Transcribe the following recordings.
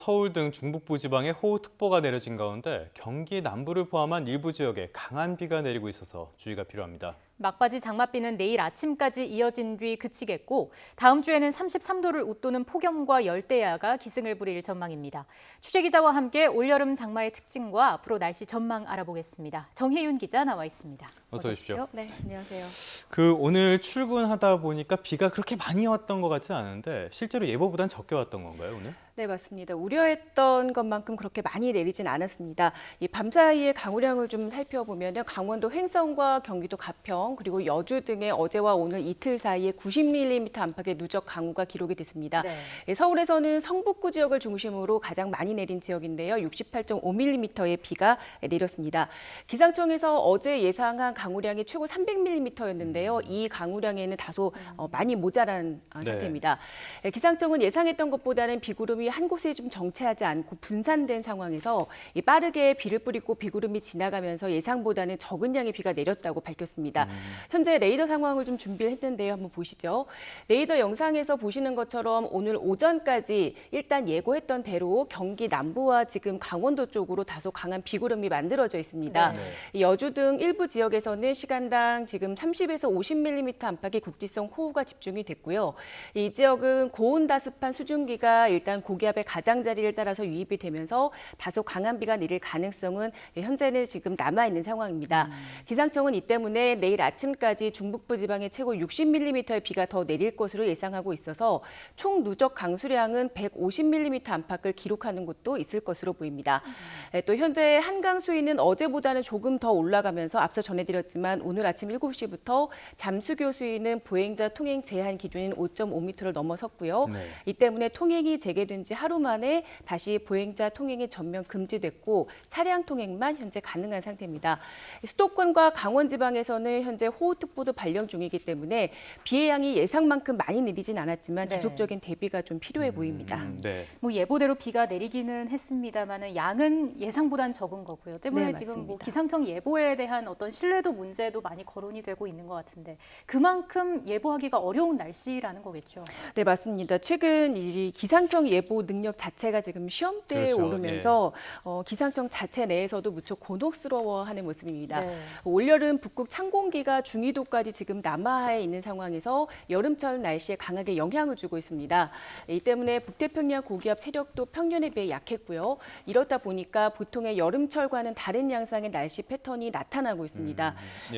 서울 등 중북부 지방에 호우특보가 내려진 가운데 경기 남부를 포함한 일부 지역에 강한 비가 내리고 있어서 주의가 필요합니다. 막바지 장맛비는 내일 아침까지 이어진 뒤 그치겠고 다음 주에는 33도를 웃도는 폭염과 열대야가 기승을 부릴 전망입니다. 취재기자와 함께 올여름 장마의 특징과 앞으로 날씨 전망 알아보겠습니다. 정혜윤 기자 나와 있습니다. 어서 오십시오. 네, 안녕하세요. 오늘 출근하다 보니까 비가 그렇게 많이 왔던 것 같지는 않은데 실제로 예보보단 적게 왔던 건가요, 오늘? 네, 맞습니다. 우려했던 것만큼 그렇게 많이 내리진 않았습니다. 이 밤사이의 강우량을 좀 살펴보면 강원도 횡성과 경기도 가평 그리고 여주 등의 어제와 오늘 이틀 사이에 90mm 안팎의 누적 강우가 기록이 됐습니다. 네. 서울에서는 성북구 지역을 중심으로 가장 많이 내린 지역인데요. 68.5mm의 비가 내렸습니다. 기상청에서 어제 예상한 강우량이 최고 300mm였는데요. 이 강우량에는 다소 많이 모자란 상태입니다. 기상청은 예상했던 것보다는 비구름이 한 곳에 좀 정체하지 않고 분산된 상황에서 빠르게 비를 뿌리고 비구름이 지나가면서 예상보다는 적은 양의 비가 내렸다고 밝혔습니다. 현재 레이더 상황을 좀 준비를 했는데요. 한번 보시죠. 레이더 영상에서 보시는 것처럼 오늘 오전까지 일단 예고했던 대로 경기 남부와 지금 강원도 쪽으로 다소 강한 비구름이 만들어져 있습니다. 여주 등 일부 지역에서는 시간당 지금 30에서 50mm 안팎의 국지성 호우가 집중이 됐고요. 이 지역은 고온다습한 수증기가 일단 고기압의 가장자리를 따라서 유입이 되면서 다소 강한 비가 내릴 가능성은 현재는 지금 남아있는 상황입니다. 기상청은 이 때문에 내일 아침까지 중북부 지방에 최고 60mm의 비가 더 내릴 것으로 예상하고 있어서 총 누적 강수량은 150mm 안팎을 기록하는 곳도 있을 것으로 보입니다. 또 현재 한강 수위는 어제보다는 조금 더 올라가면서 앞서 전해드렸지만 오늘 아침 7시부터 잠수교 수위는 보행자 통행 제한 기준인 5.5m를 넘어섰고요. 이 때문에 통행이 재개된 지 하루 만에 다시 보행자 통행이 전면 금지됐고 차량 통행만 현재 가능한 상태입니다. 수도권과 강원 지방에서는 현재 호우특보도 발령 중이기 때문에 비의 양이 예상만큼 많이 내리진 않았지만 지속적인 대비가 좀 필요해 보입니다. 뭐 예보대로 비가 내리기는 했습니다만은 양은 예상보단 적은 거고요. 때문에 네, 지금 뭐 맞습니다. 기상청 예보에 대한 어떤 신뢰도 문제도 많이 거론이 되고 있는 것 같은데 그만큼 예보하기가 어려운 날씨라는 거겠죠. 네, 맞습니다. 최근 이 기상청 예보 능력 자체가 지금 시험대에 그렇죠. 오르면서 기상청 자체 내에서도 무척 곤혹스러워하는 모습입니다. 네. 올여름 북극 찬 공기가 중위도까지 지금 남하에 있는 상황에서 여름철 날씨에 강하게 영향을 주고 있습니다. 이 때문에 북태평양 고기압 세력도 평년에 비해 약했고요. 이렇다 보니까 보통의 여름철과는 다른 양상의 날씨 패턴이 나타나고 있습니다.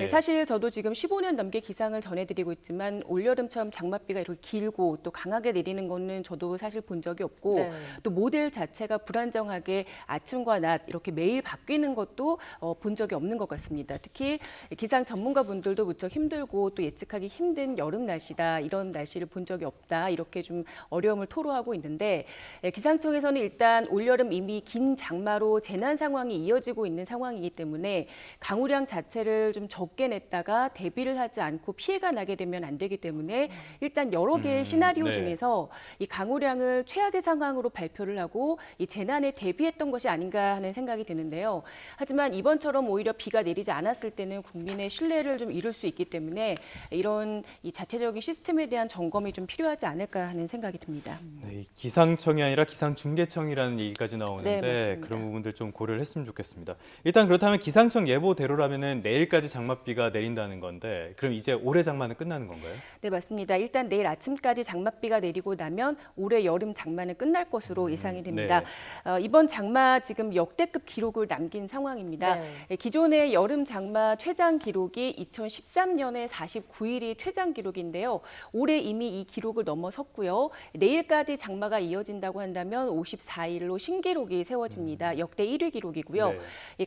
사실 저도 지금 15년 넘게 기상을 전해드리고 있지만 올여름처럼 장맛비가 이렇게 길고 또 강하게 내리는 거는 저도 사실 본 적이 없고 또 모델 자체가 불안정하게 아침과 낮 이렇게 매일 바뀌는 것도 본 적이 없는 것 같습니다. 특히 기상 전문가분들도 무척 힘들고 또 예측하기 힘든 여름 날씨다. 이런 날씨를 본 적이 없다. 이렇게 좀 어려움을 토로하고 있는데 기상청에서는 일단 올여름 이미 긴 장마로 재난 상황이 이어지고 있는 상황이기 때문에 강우량 자체를 좀 적게 냈다가 대비를 하지 않고 피해가 나게 되면 안 되기 때문에 일단 여러 개의 시나리오 중에서 이 강우량을 최악의 상황으로 발표를 하고 이 재난에 대비했던 것이 아닌가 하는 생각이 드는데요. 하지만 이번처럼 오히려 비가 내리지 않았을 때는 국민의 신뢰를 좀 잃을 수 있기 때문에 이런 이 자체적인 시스템에 대한 점검이 좀 필요하지 않을까 하는 생각이 듭니다. 기상청이 아니라 기상중개청이라는 얘기까지 나오는데 맞습니다. 그런 부분들 좀 고려를 했으면 좋겠습니다. 일단 그렇다면 기상청 예보대로라면은 내일까지 장맛비가 내린다는 건데 그럼 이제 올해 장마는 끝나는 건가요? 네, 맞습니다. 일단 내일 아침까지 장맛비가 내리고 나면 올해 여름 장마는 끝날 것으로 예상이 됩니다. 이번 장마 지금 역대급 기록을 남긴 상황입니다. 기존의 여름 장마 최장 기록이 2013년에 49일이 최장 기록인데요. 올해 이미 이 기록을 넘어섰고요. 내일까지 장마가 이어진다고 한다면 54일로 신기록이 세워집니다. 역대 1위 기록이고요.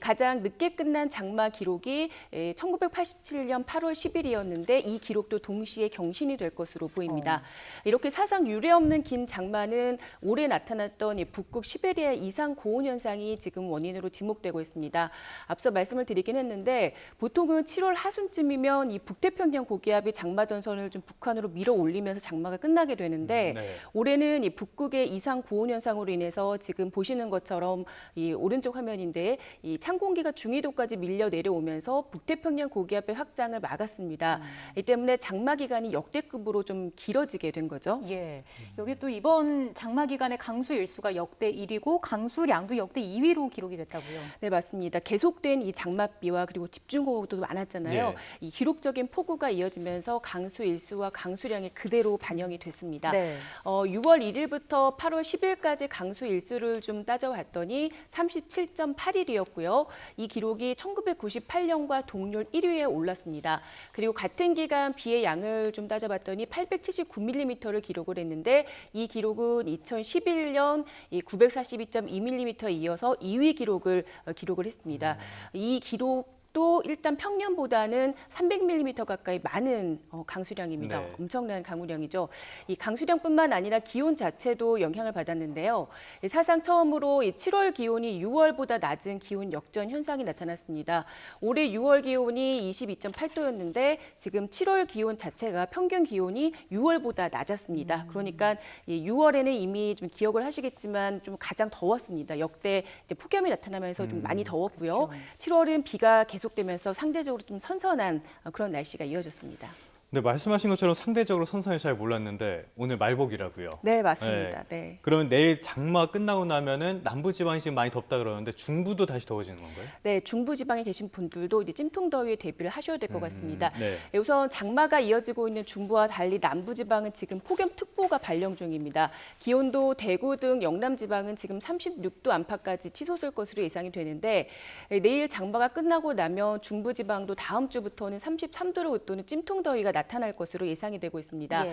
가장 늦게 끝난 장마 기록이 1987년 8월 10일이었는데 이 기록도 동시에 경신이 될 것으로 보입니다. 이렇게 사상 유례 없는 긴 장마는 올해 나타났던 북극 시베리아 이상 고온 현상이 지금 원인으로 지목되고 있습니다. 앞서 말씀을 드리긴 했는데 보통은 7월 하순쯤이면 이 북태평양 고기압이 장마 전선을 좀 북한으로 밀어 올리면서 장마가 끝나게 되는데 올해는 이 북극의 이상 고온 현상으로 인해서 지금 보시는 것처럼 이 오른쪽 화면인데 이 찬 공기가 중위도까지 밀려 내려오면서 북태평양 고기압의 확장을 막았습니다. 이 때문에 장마 기간이 역대급으로 좀 길어지게 된 거죠. 여기 또 이번 장마 기간 기간에 강수 일수가 역대 1위고 강수량도 역대 2위로 기록이 됐다고요. 네, 맞습니다. 계속된 이 장맛비와 그리고 집중호우도 많았잖아요. 네. 이 기록적인 폭우가 이어지면서 강수 일수와 강수량이 그대로 반영이 됐습니다. 네. 6월 1일부터 8월 10일까지 강수 일수를 좀 따져봤더니 37.8일이었고요. 이 기록이 1998년과 동률 1위에 올랐습니다. 그리고 같은 기간 비의 양을 좀 따져봤더니 879mm를 기록을 했는데 이 기록은 2011년 942.2mm에 이어서 2위 기록을 했습니다. 이 기록도 일단 평년보다는 300mm 가까이 많은 강수량입니다. 네. 엄청난 강우량이죠. 이 강수량뿐만 아니라 기온 자체도 영향을 받았는데요. 사상 처음으로 7월 기온이 6월보다 낮은 기온 역전 현상이 나타났습니다. 올해 6월 기온이 22.8도였는데 지금 7월 기온 자체가 평균 기온이 6월보다 낮았습니다. 그러니까 6월에는 이미 좀 기억을 하시겠지만 좀 가장 더웠습니다. 역대 이제 폭염이 나타나면서 좀 많이 더웠고요. 그렇죠. 7월은 비가 계속되면서 상대적으로 좀 선선한 그런 날씨가 이어졌습니다. 네, 말씀하신 것처럼 상대적으로 선선히 잘 몰랐는데 오늘 말복이라고요. 네, 맞습니다. 네. 그러면 내일 장마 끝나고 나면은 남부지방이 지금 많이 덥다 그러는데 중부도 다시 더워지는 건가요? 네, 중부지방에 계신 분들도 이제 찜통더위에 대비를 하셔야 될 것 같습니다. 네. 우선 장마가 이어지고 있는 중부와 달리 남부지방은 지금 폭염특보가 발령 중입니다. 기온도 대구 등 영남지방은 지금 36도 안팎까지 치솟을 것으로 예상이 되는데 내일 장마가 끝나고 나면 중부지방도 다음 주부터는 33도를 웃도는 찜통더위가 나타날 것으로 예상이 되고 있습니다.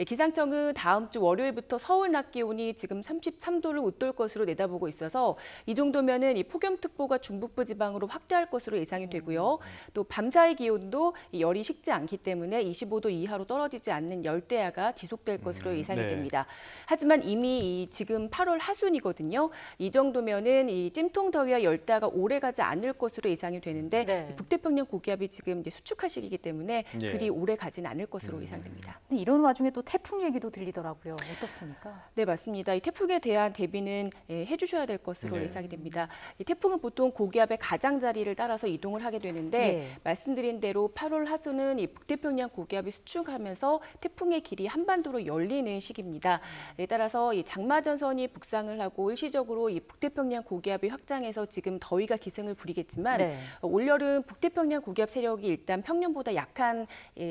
기상청은 다음 주 월요일부터 서울 낮 기온이 지금 33도를 웃돌 것으로 내다보고 있어서 이 정도면은 이 폭염특보가 중북부 지방으로 확대할 것으로 예상이 되고요. 또 밤사이 기온도 이 열이 식지 않기 때문에 25도 이하로 떨어지지 않는 열대야가 지속될 것으로 예상이 네. 됩니다. 하지만 이미 지금 8월 하순이거든요. 이 정도면은 이 찜통더위와 열대야가 오래가지 않을 것으로 예상이 되는데 네. 북태평양 고기압이 지금 이제 수축할 시기이기 때문에 예. 그리 오래 가진 않을 것으로 예상됩니다. 근데 이런 와중에 또 태풍 얘기도 들리더라고요. 어떻습니까? 네, 맞습니다. 이 태풍에 대한 대비는 해주셔야 될 것으로 네. 예상이 됩니다. 이 태풍은 보통 고기압의 가장자리를 따라서 이동을 하게 되는데 말씀드린 대로 8월 하순은 이 북태평양 고기압이 수축하면서 태풍의 길이 한반도로 열리는 시기입니다. 따라서 이 장마전선이 북상을 하고 일시적으로 이 북태평양 고기압이 확장해서 지금 더위가 기승을 부리겠지만 올여름 북태평양 고기압 세력이 일단 평년보다 약한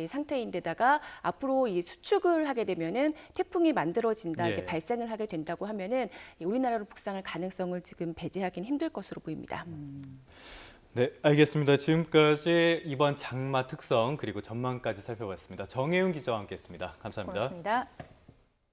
상태인데다가 앞으로 이 수축을 하게 되면은 태풍이 만들어진다, 이렇게 발생을 하게 된다고 하면은 우리나라로 북상할 가능성을 지금 배제하기는 힘들 것으로 보입니다. 네, 알겠습니다. 지금까지 이번 장마 특성 그리고 전망까지 살펴봤습니다. 정혜윤 기자와 함께했습니다. 감사합니다. 고맙습니다.